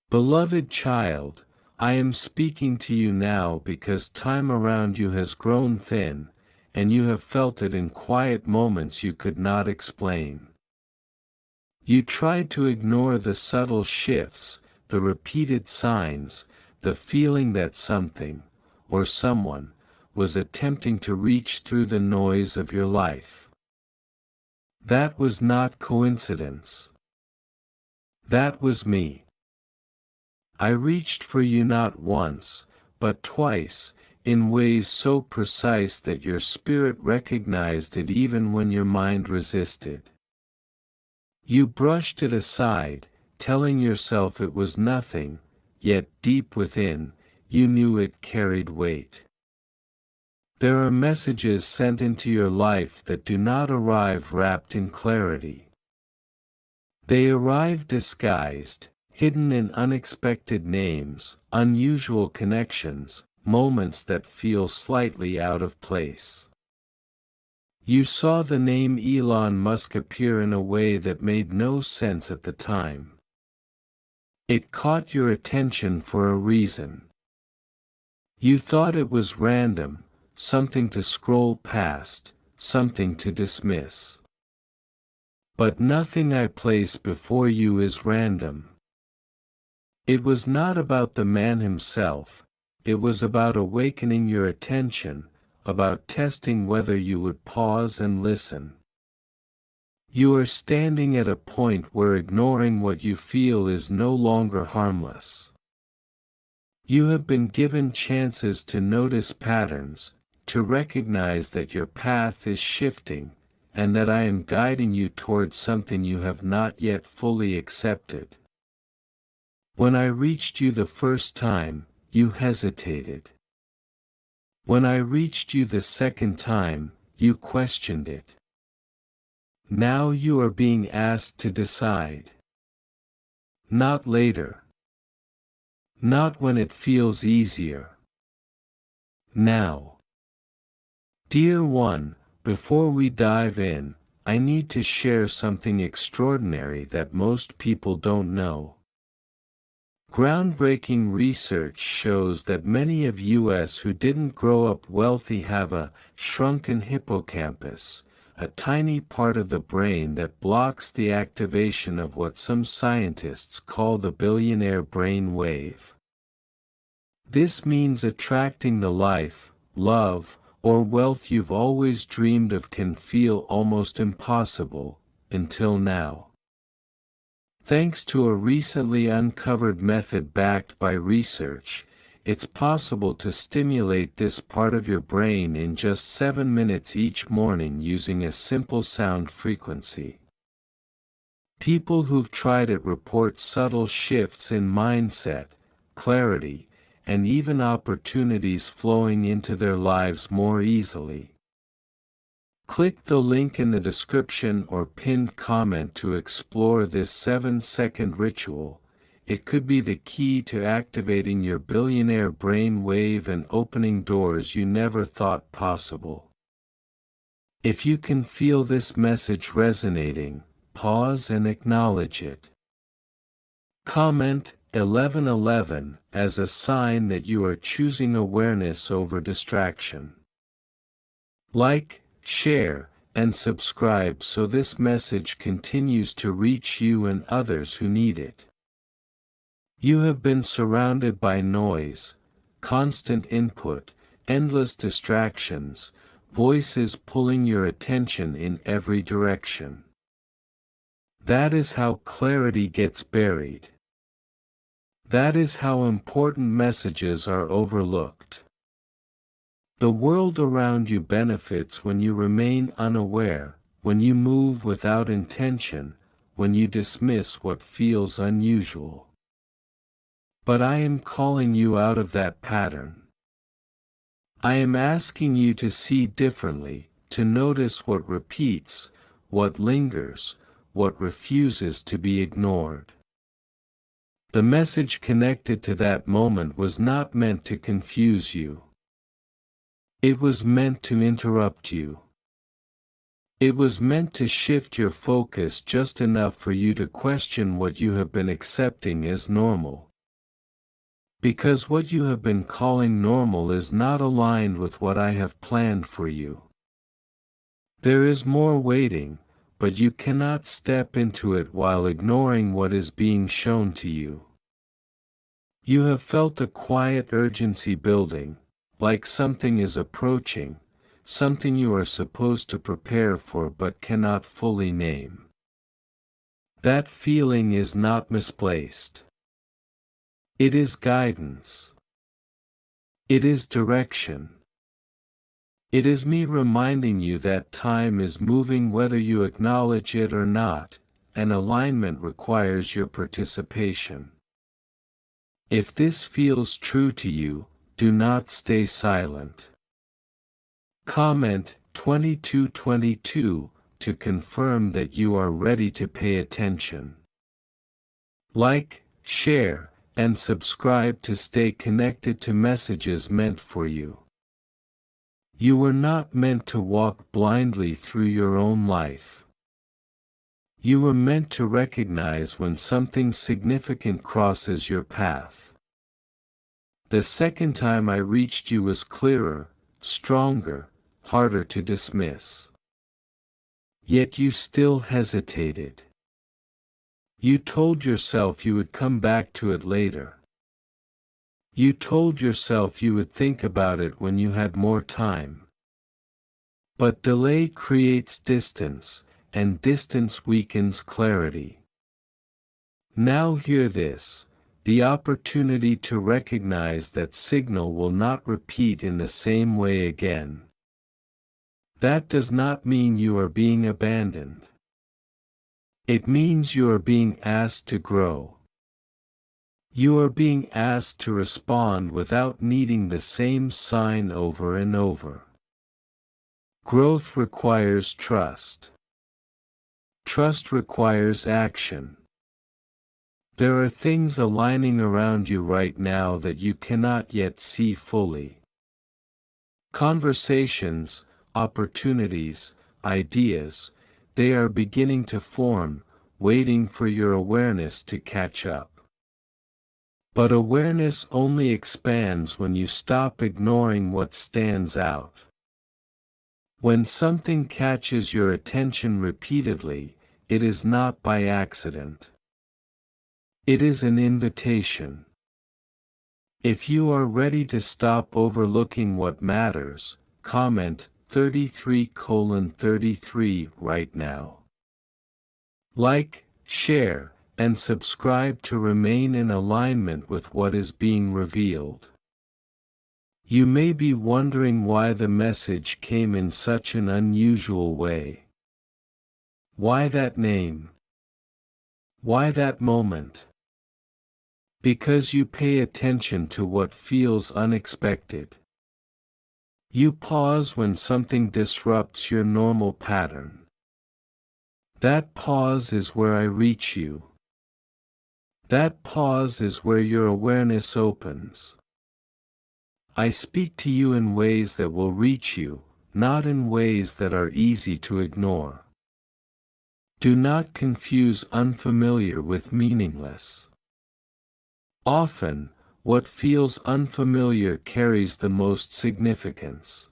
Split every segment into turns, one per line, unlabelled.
Beloved child, I am speaking to you now because time around you has grown thin, and you have felt it in quiet moments you could not explain. You tried to ignore the subtle shifts, the repeated signs, the feeling that something, or someone, was attempting to reach through the noise of your life. That was not coincidence. That was me. I reached for you not once, but twice, in ways so precise that your spirit recognized it even when your mind resisted. You brushed it aside, telling yourself it was nothing, yet deep within, you knew it carried weight. There are messages sent into your life that do not arrive wrapped in clarity. They arrive disguised, hidden in unexpected names, unusual connections, moments that feel slightly out of place. You saw the name Elon Musk appear in a way that made no sense at the time. It caught your attention for a reason. You thought it was random, something to scroll past, something to dismiss. But nothing I place before you is random. It was not about the man himself, it was about awakening your attention, about testing whether you would pause and listen. You are standing at a point where ignoring what you feel is no longer harmless. You have been given chances to notice patterns, to recognize that your path is shifting, and that I am guiding you towards something you have not yet fully accepted. When I reached you the first time, you hesitated. When I reached you the second time, you questioned it. Now you are being asked to decide. Not later. Not when it feels easier. Now. Dear one, before we dive in, I need to share something extraordinary that most people don't know. Groundbreaking research shows that many of us who didn't grow up wealthy have a shrunken hippocampus, a tiny part of the brain that blocks the activation of what some scientists call the billionaire brain wave. This means attracting the life, love, or wealth you've always dreamed of can feel almost impossible, until now. Thanks to a recently uncovered method backed by research, it's possible to stimulate this part of your brain in just 7 minutes each morning using a simple sound frequency. People who've tried it report subtle shifts in mindset, clarity, and even opportunities flowing into their lives more easily. Click the link in the description or pinned comment to explore this 7-second ritual. It could be the key to activating your billionaire brain wave and opening doors you never thought possible. If you can feel this message resonating, pause and acknowledge it. Comment 1111 as a sign that you are choosing awareness over distraction. Like, share, and subscribe so this message continues to reach you and others who need it. You have been surrounded by noise, constant input, endless distractions, voices pulling your attention in every direction. That is how clarity gets buried. That is how important messages are overlooked. The world around you benefits when you remain unaware, when you move without intention, when you dismiss what feels unusual. But I am calling you out of that pattern. I am asking you to see differently, to notice what repeats, what lingers, what refuses to be ignored. The message connected to that moment was not meant to confuse you. It was meant to interrupt you. It was meant to shift your focus just enough for you to question what you have been accepting as normal. Because what you have been calling normal is not aligned with what I have planned for you. There is more waiting, but you cannot step into it while ignoring what is being shown to you. You have felt a quiet urgency building, like something is approaching, something you are supposed to prepare for but cannot fully name. That feeling is not misplaced. It is guidance. It is direction. It is me reminding you that time is moving whether you acknowledge it or not, and alignment requires your participation. If this feels true to you, do not stay silent. Comment 2222 to confirm that you are ready to pay attention. Like, share, and subscribe to stay connected to messages meant for you. You were not meant to walk blindly through your own life. You were meant to recognize when something significant crosses your path. The second time I reached you was clearer, stronger, harder to dismiss. Yet you still hesitated. You told yourself you would come back to it later. You told yourself you would think about it when you had more time. But delay creates distance, and distance weakens clarity. Now hear this: the opportunity to recognize that signal will not repeat in the same way again. That does not mean you are being abandoned. It means you are being asked to grow. You are being asked to respond without needing the same sign over and over. Growth requires trust. Trust requires action. There are things aligning around you right now that you cannot yet see fully. Conversations, opportunities, ideas, they are beginning to form, waiting for your awareness to catch up. But awareness only expands when you stop ignoring what stands out. When something catches your attention repeatedly, it is not by accident. It is an invitation. If you are ready to stop overlooking what matters, comment 33:33 right now. Like, share, and subscribe to remain in alignment with what is being revealed. You may be wondering why the message came in such an unusual way. Why that name? Why that moment? Because you pay attention to what feels unexpected. You pause when something disrupts your normal pattern. That pause is where I reach you. That pause is where your awareness opens. I speak to you in ways that will reach you, not in ways that are easy to ignore. Do not confuse unfamiliar with meaningless. Often, what feels unfamiliar carries the most significance.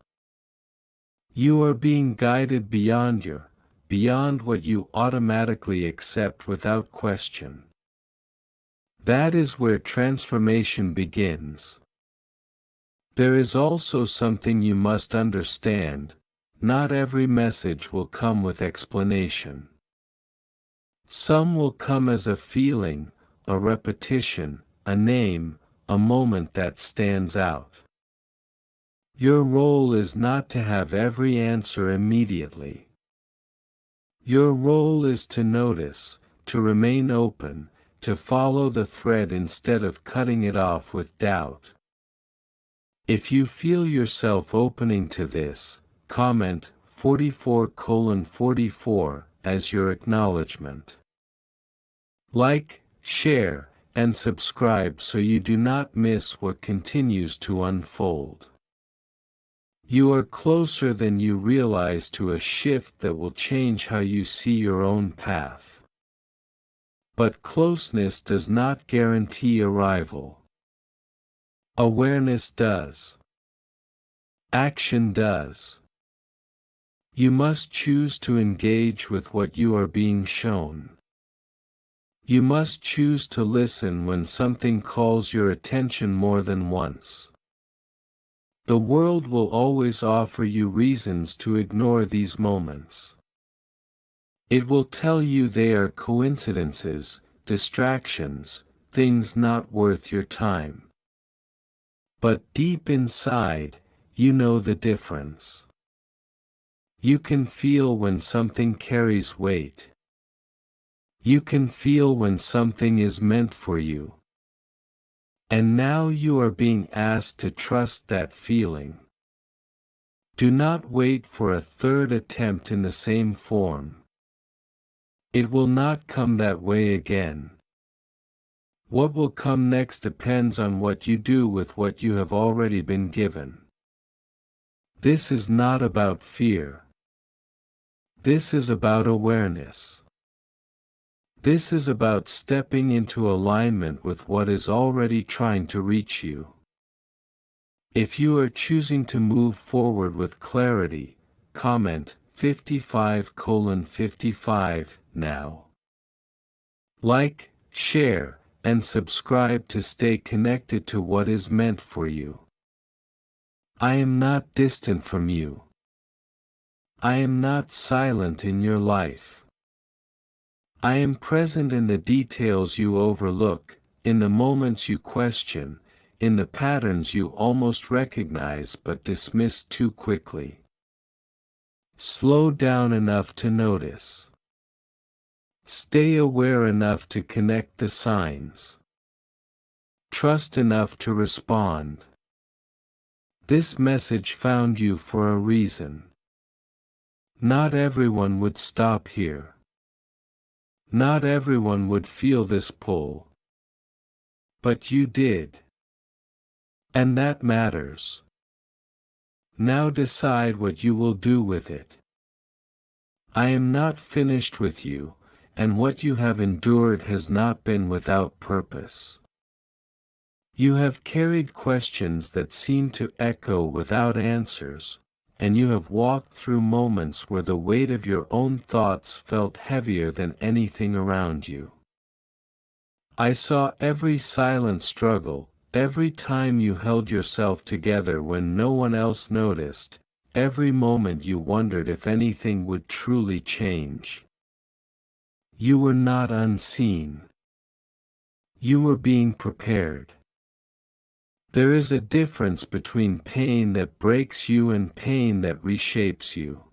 You are being guided beyond what you automatically accept without question. That is where transformation begins. There is also something you must understand: not every message will come with explanation. Some will come as a feeling, a repetition, a name, a moment that stands out. Your role is not to have every answer immediately. Your role is to notice, to remain open, to follow the thread instead of cutting it off with doubt. If you feel yourself opening to this, comment 44:44 as your acknowledgement. Like, share, and subscribe so you do not miss what continues to unfold. You are closer than you realize to a shift that will change how you see your own path. But closeness does not guarantee arrival. Awareness does. Action does. You must choose to engage with what you are being shown. You must choose to listen when something calls your attention more than once. The world will always offer you reasons to ignore these moments. It will tell you they are coincidences, distractions, things not worth your time. But deep inside, you know the difference. You can feel when something carries weight. You can feel when something is meant for you. And now you are being asked to trust that feeling. Do not wait for a third attempt in the same form. It will not come that way again. What will come next depends on what you do with what you have already been given. This is not about fear. This is about awareness. This is about stepping into alignment with what is already trying to reach you. If you are choosing to move forward with clarity, comment 55:55 now. Like, share, and subscribe to stay connected to what is meant for you. I am not distant from you. I am not silent in your life. I am present in the details you overlook, in the moments you question, in the patterns you almost recognize but dismiss too quickly. Slow down enough to notice. Stay aware enough to connect the signs. Trust enough to respond. This message found you for a reason. Not everyone would stop here. Not everyone would feel this pull. But you did. And that matters. Now decide what you will do with it. I am not finished with you, and what you have endured has not been without purpose. You have carried questions that seem to echo without answers, and you have walked through moments where the weight of your own thoughts felt heavier than anything around you. I saw every silent struggle, every time you held yourself together when no one else noticed, every moment you wondered if anything would truly change. You were not unseen. You were being prepared. There is a difference between pain that breaks you and pain that reshapes you.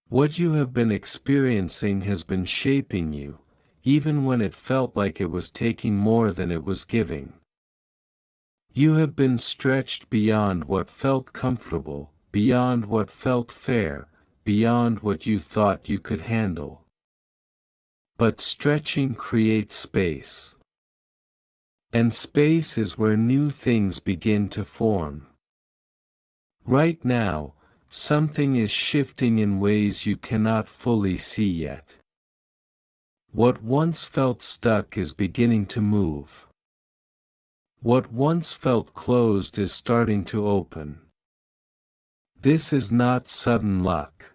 What you have been experiencing has been shaping you, even when it felt like it was taking more than it was giving. You have been stretched beyond what felt comfortable, beyond what felt fair, beyond what you thought you could handle. But stretching creates space. And space is where new things begin to form. Right now, something is shifting in ways you cannot fully see yet. What once felt stuck is beginning to move. What once felt closed is starting to open. This is not sudden luck.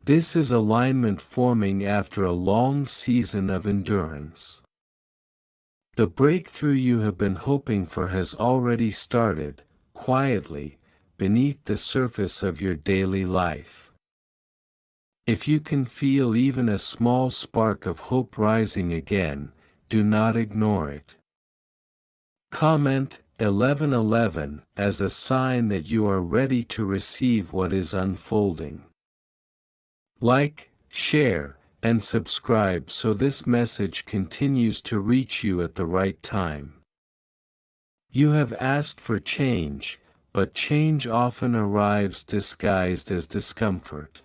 This is alignment forming after a long season of endurance. The breakthrough you have been hoping for has already started, quietly, beneath the surface of your daily life. If you can feel even a small spark of hope rising again, do not ignore it. Comment 1111 as a sign that you are ready to receive what is unfolding. Like, share, and subscribe so this message continues to reach you at the right time. You have asked for change, but change often arrives disguised as discomfort.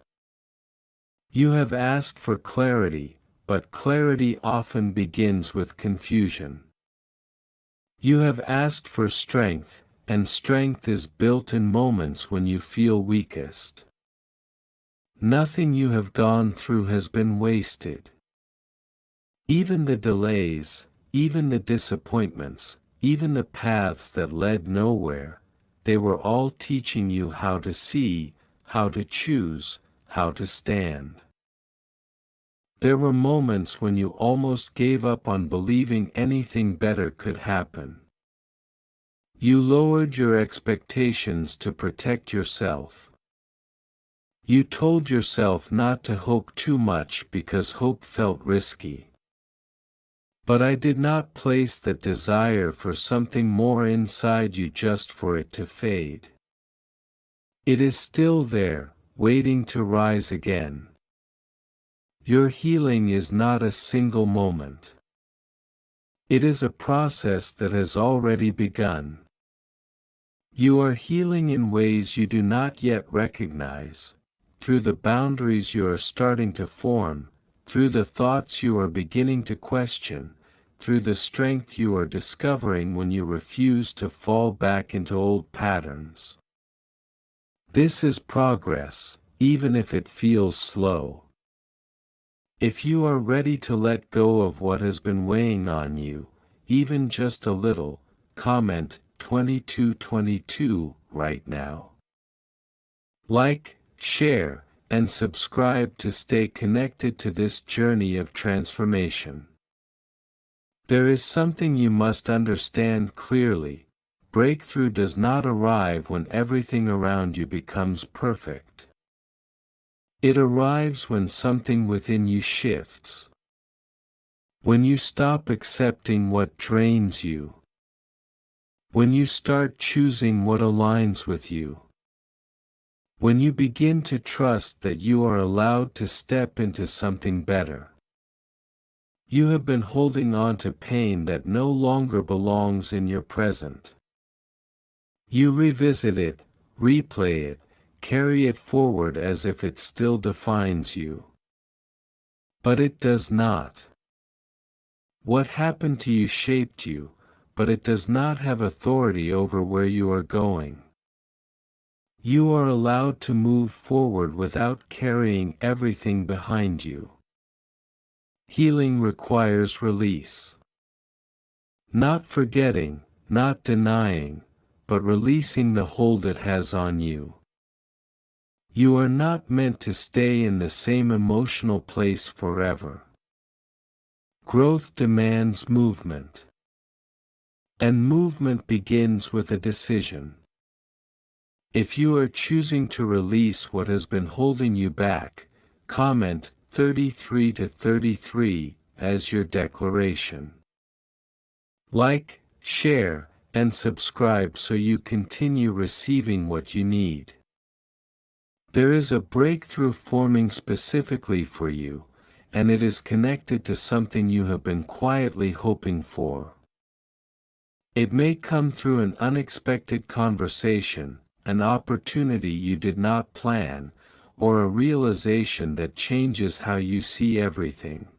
You have asked for clarity, but clarity often begins with confusion. You have asked for strength, and strength is built in moments when you feel weakest. Nothing you have gone through has been wasted. Even the delays, even the disappointments, even the paths that led nowhere, they were all teaching you how to see, how to choose, how to stand. There were moments when you almost gave up on believing anything better could happen. You lowered your expectations to protect yourself. You told yourself not to hope too much because hope felt risky. But I did not place that desire for something more inside you just for it to fade. It is still there, waiting to rise again. Your healing is not a single moment. It is a process that has already begun. You are healing in ways you do not yet recognize, through the boundaries you are starting to form, through the thoughts you are beginning to question, through the strength you are discovering when you refuse to fall back into old patterns. This is progress, even if it feels slow. If you are ready to let go of what has been weighing on you, even just a little, comment 2222 right now. Like, share, and subscribe to stay connected to this journey of transformation. There is something you must understand clearly: breakthrough does not arrive when everything around you becomes perfect. It arrives when something within you shifts. When you stop accepting what drains you. When you start choosing what aligns with you. When you begin to trust that you are allowed to step into something better. You have been holding on to pain that no longer belongs in your present. You revisit it, replay it, carry it forward as if it still defines you. But it does not. What happened to you shaped you, but it does not have authority over where you are going. You are allowed to move forward without carrying everything behind you. Healing requires release. Not forgetting, not denying, but releasing the hold it has on you. You are not meant to stay in the same emotional place forever. Growth demands movement. And movement begins with a decision. If you are choosing to release what has been holding you back, comment 33 to 33 as your declaration. Like, share, and subscribe so you continue receiving what you need. There is a breakthrough forming specifically for you, and it is connected to something you have been quietly hoping for. It may come through an unexpected conversation, an opportunity you did not plan, or a realization that changes how you see everything.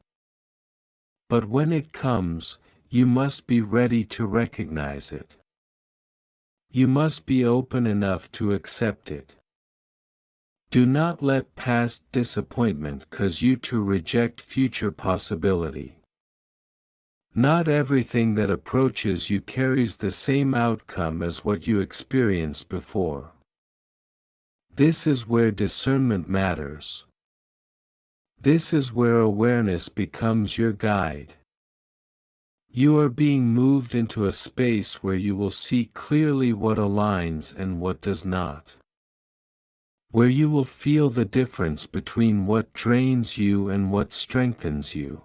But when it comes, you must be ready to recognize it. You must be open enough to accept it. Do not let past disappointment cause you to reject future possibility. Not everything that approaches you carries the same outcome as what you experienced before. This is where discernment matters. This is where awareness becomes your guide. You are being moved into a space where you will see clearly what aligns and what does not. Where you will feel the difference between what drains you and what strengthens you.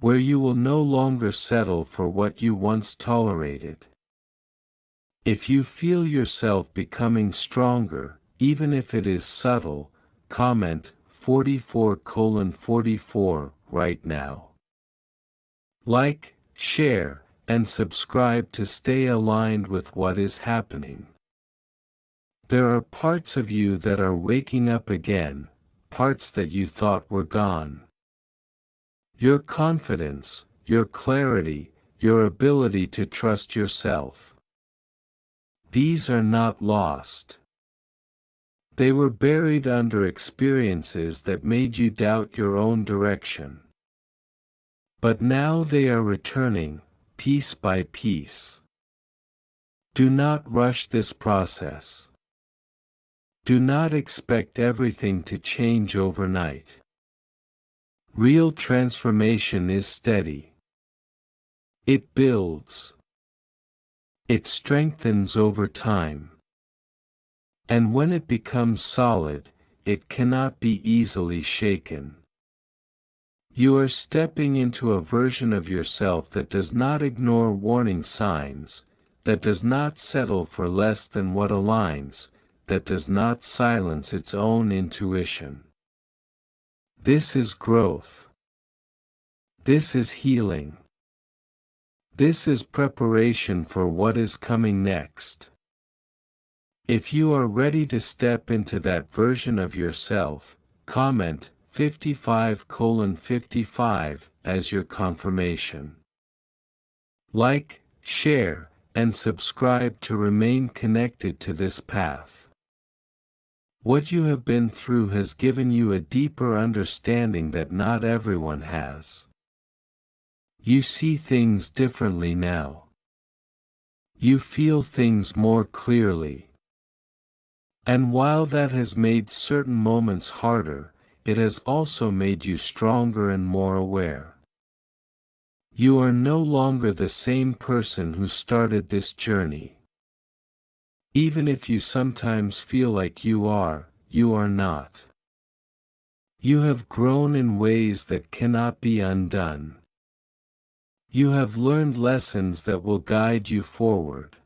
Where you will no longer settle for what you once tolerated. If you feel yourself becoming stronger, even if it is subtle, comment 44:44 right now. Like, share, and subscribe to stay aligned with what is happening. There are parts of you that are waking up again, parts that you thought were gone. Your confidence, your clarity, your ability to trust yourself. These are not lost. They were buried under experiences that made you doubt your own direction. But now they are returning, piece by piece. Do not rush this process. Do not expect everything to change overnight. Real transformation is steady. It builds. It strengthens over time. And when it becomes solid, it cannot be easily shaken. You are stepping into a version of yourself that does not ignore warning signs, that does not settle for less than what aligns, that does not silence its own intuition. This is growth. This is healing. This is preparation for what is coming next. If you are ready to step into that version of yourself, comment 55:55 as your confirmation. Like, share, and subscribe to remain connected to this path. What you have been through has given you a deeper understanding that not everyone has. You see things differently now. You feel things more clearly. And while that has made certain moments harder, it has also made you stronger and more aware. You are no longer the same person who started this journey. Even if you sometimes feel like you are not. You have grown in ways that cannot be undone. You have learned lessons that will guide you forward.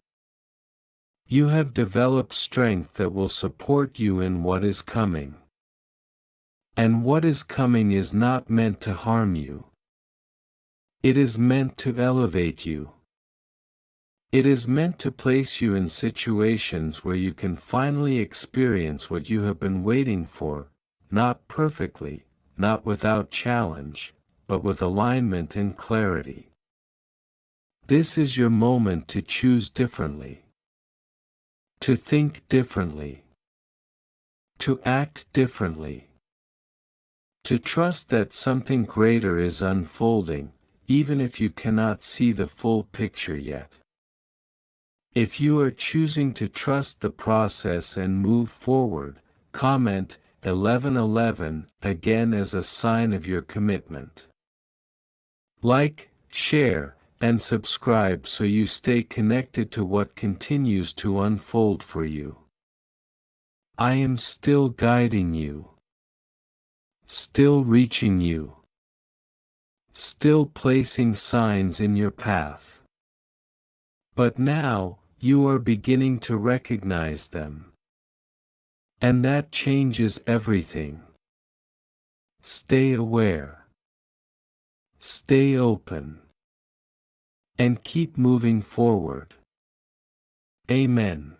You have developed strength that will support you in what is coming. And what is coming is not meant to harm you. It is meant to elevate you. It is meant to place you in situations where you can finally experience what you have been waiting for, not perfectly, not without challenge, but with alignment and clarity. This is your moment to choose differently. To think differently. To act differently. To trust that something greater is unfolding, even if you cannot see the full picture yet. If you are choosing to trust the process and move forward, comment 1111 again as a sign of your commitment. Like, share, and subscribe so you stay connected to what continues to unfold for you. I am still guiding you. Still reaching you. Still placing signs in your path. But now, you are beginning to recognize them. And that changes everything. Stay aware. Stay open. And keep moving forward. Amen.